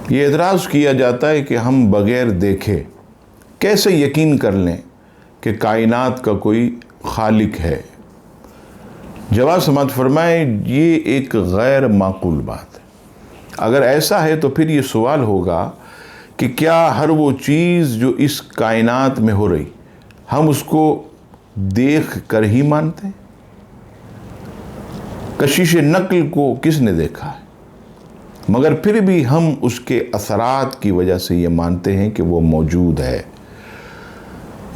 یہ اعتراض کیا جاتا ہے کہ ہم بغیر دیکھے کیسے یقین کر لیں کہ کائنات کا کوئی خالق ہے۔ جواب سماعت فرمائے یہ ایک غیر معقول بات ہے۔ اگر ایسا ہے تو پھر یہ سوال ہوگا کہ کیا ہر وہ چیز جو اس کائنات میں ہو رہی ہم اس کو دیکھ کر ہی مانتے ہیں؟ کشش نقل کو کس نے دیکھا ہے؟ مگر پھر بھی ہم اس کے اثرات کی وجہ سے یہ مانتے ہیں کہ وہ موجود ہے۔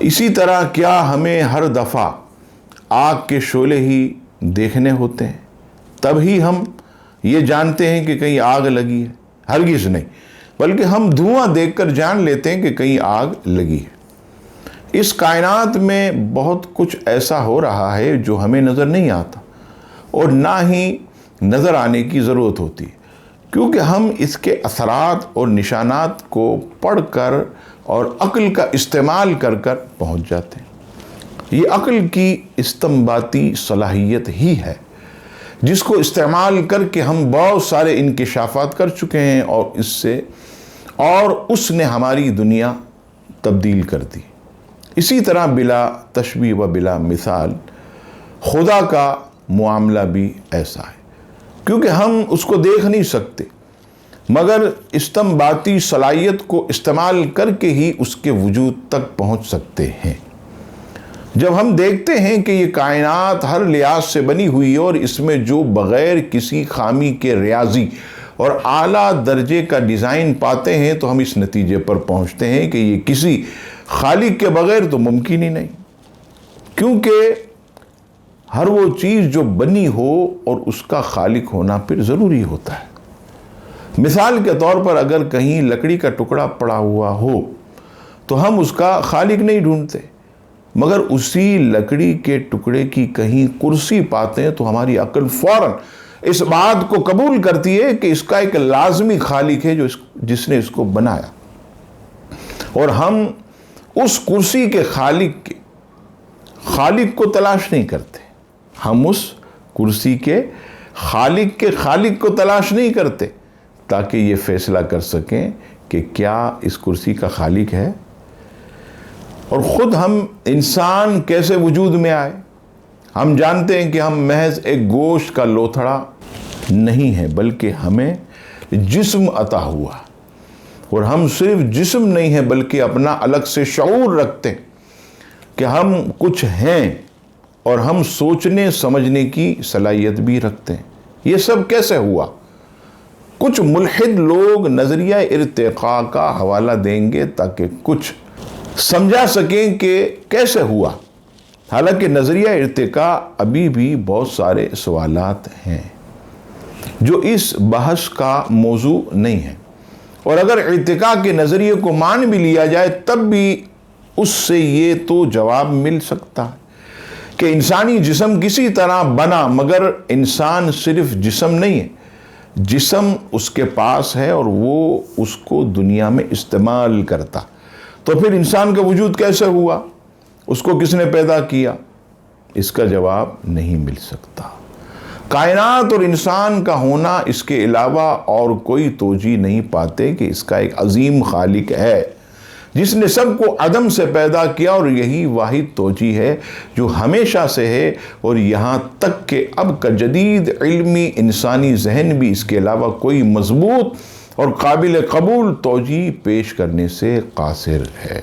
اسی طرح کیا ہمیں ہر دفعہ آگ کے شعلے ہی دیکھنے ہوتے ہیں تب ہی ہم یہ جانتے ہیں کہ کہیں آگ لگی ہے؟ ہرگز نہیں، بلکہ ہم دھواں دیکھ کر جان لیتے ہیں کہ کہیں آگ لگی ہے۔ اس کائنات میں بہت کچھ ایسا ہو رہا ہے جو ہمیں نظر نہیں آتا اور نہ ہی نظر آنے کی ضرورت ہوتی ہے، کیونکہ ہم اس کے اثرات اور نشانات کو پڑھ کر اور عقل کا استعمال کر کر پہنچ جاتے ہیں۔ یہ عقل کی استنباطی صلاحیت ہی ہے جس کو استعمال کر کے ہم بہت سارے انکشافات کر چکے ہیں اور اس نے ہماری دنیا تبدیل کر دی۔ اسی طرح بلا تشبیہ و بلا مثال خدا کا معاملہ بھی ایسا ہے، کیونکہ ہم اس کو دیکھ نہیں سکتے مگر استنباطی صلاحیت کو استعمال کر کے ہی اس کے وجود تک پہنچ سکتے ہیں۔ جب ہم دیکھتے ہیں کہ یہ کائنات ہر لحاظ سے بنی ہوئی ہے اور اس میں جو بغیر کسی خامی کے ریاضی اور اعلیٰ درجے کا ڈیزائن پاتے ہیں تو ہم اس نتیجے پر پہنچتے ہیں کہ یہ کسی خالق کے بغیر تو ممکن ہی نہیں، کیونکہ ہر وہ چیز جو بنی ہو اور اس کا خالق ہونا پھر ضروری ہوتا ہے۔ مثال کے طور پر اگر کہیں لکڑی کا ٹکڑا پڑا ہوا ہو تو ہم اس کا خالق نہیں ڈھونڈتے، مگر اسی لکڑی کے ٹکڑے کی کہیں کرسی پاتے ہیں تو ہماری عقل فوراً اس بات کو قبول کرتی ہے کہ اس کا ایک لازمی خالق ہے جس نے اس کو بنایا، اور ہم اس کرسی کے خالق کو تلاش نہیں کرتے، ہم اس کرسی کے خالق کو تلاش نہیں کرتے تاکہ یہ فیصلہ کر سکیں کہ کیا اس کرسی کا خالق ہے۔ اور خود ہم انسان کیسے وجود میں آئے؟ ہم جانتے ہیں کہ ہم محض ایک گوشت کا لوتھڑا نہیں ہے بلکہ ہمیں جسم عطا ہوا، اور ہم صرف جسم نہیں ہیں بلکہ اپنا الگ سے شعور رکھتے ہیں کہ ہم کچھ ہیں، اور ہم سوچنے سمجھنے کی صلاحیت بھی رکھتے ہیں۔ یہ سب کیسے ہوا؟ کچھ ملحد لوگ نظریہ ارتقاء کا حوالہ دیں گے تاکہ کچھ سمجھا سکیں کہ کیسے ہوا، حالانکہ نظریہ ارتقاء ابھی بھی بہت سارے سوالات ہیں جو اس بحث کا موضوع نہیں ہے، اور اگر ارتقاء کے نظریے کو مان بھی لیا جائے تب بھی اس سے یہ تو جواب مل سکتا ہے کہ انسانی جسم کسی طرح بنا، مگر انسان صرف جسم نہیں ہے، جسم اس کے پاس ہے اور وہ اس کو دنیا میں استعمال کرتا، تو پھر انسان کا وجود کیسے ہوا؟ اس کو کس نے پیدا کیا؟ اس کا جواب نہیں مل سکتا۔ کائنات اور انسان کا ہونا اس کے علاوہ اور کوئی توجیہ نہیں پاتے کہ اس کا ایک عظیم خالق ہے جس نے سب کو عدم سے پیدا کیا، اور یہی واحد توجیہ ہے جو ہمیشہ سے ہے، اور یہاں تک کہ اب کا جدید علمی انسانی ذہن بھی اس کے علاوہ کوئی مضبوط اور قابل قبول توجیہ پیش کرنے سے قاصر ہے۔